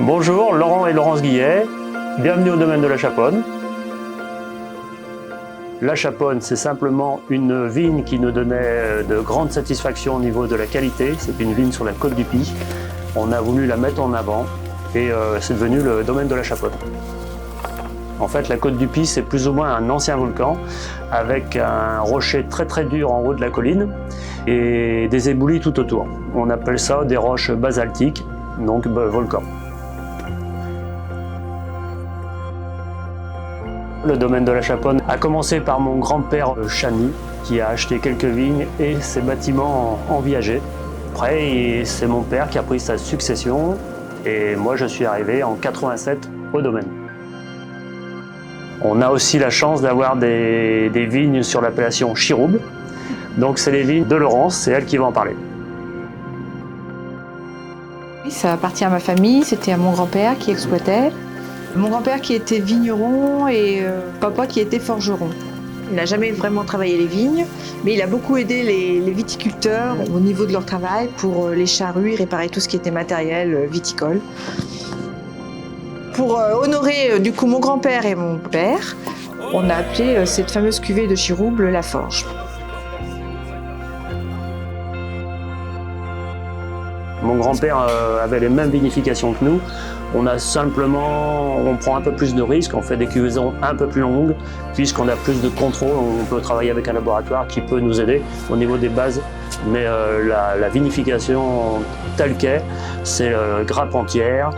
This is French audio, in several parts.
Bonjour, Laurent et Laurence Guillet, bienvenue au domaine de la Chaponne. La Chaponne, c'est simplement une vigne qui nous donnait de grandes satisfactions au niveau de la qualité. C'est une vigne sur la côte du Py. On a voulu la mettre en avant et c'est devenu le domaine de la Chaponne. En fait, la côte du Py, c'est plus ou moins un ancien volcan avec un rocher très dur en haut de la colline et des éboulis tout autour. On appelle ça des roches basaltiques, donc volcans. Le domaine de la Chaponne a commencé par mon grand-père Chany, qui a acheté quelques vignes et ses bâtiments en viager. Après, c'est mon père qui a pris sa succession et moi je suis arrivé en 87 au domaine. On a aussi la chance d'avoir des vignes sur l'appellation Chiroub. Donc c'est les vignes de Laurence, c'est elle qui va en parler. Oui, ça appartient à ma famille, c'était à mon grand-père qui exploitait. Mon grand-père qui était vigneron et papa qui était forgeron. Il n'a jamais vraiment travaillé les vignes, mais il a beaucoup aidé les viticulteurs au niveau de leur travail pour les charrues, réparer tout ce qui était matériel viticole. Pour honorer du coup mon grand-père et mon père, on a appelé cette fameuse cuvée de Chiroub le Laforge. Mon grand-père avait les mêmes vinifications que nous. On prend un peu plus de risques, on fait des cuvaisons un peu plus longues, puisqu'on a plus de contrôle, on peut travailler avec un laboratoire qui peut nous aider au niveau des bases. Mais la vinification telle qu'est, c'est grappe entière,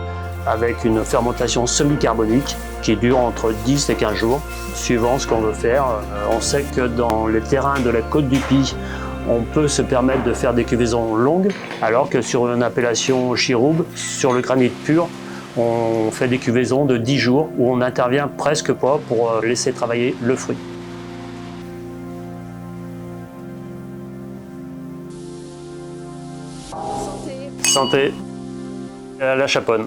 avec une fermentation semi-carbonique qui dure entre 10 et 15 jours, suivant ce qu'on veut faire. On sait que dans les terrains de la côte du Py, on peut se permettre de faire des cuvaisons longues, alors que sur une appellation Chiroub, sur le granit pur, on fait des cuvaisons de 10 jours où on n'intervient presque pas pour laisser travailler le fruit. Santé. Santé à la Chaponne.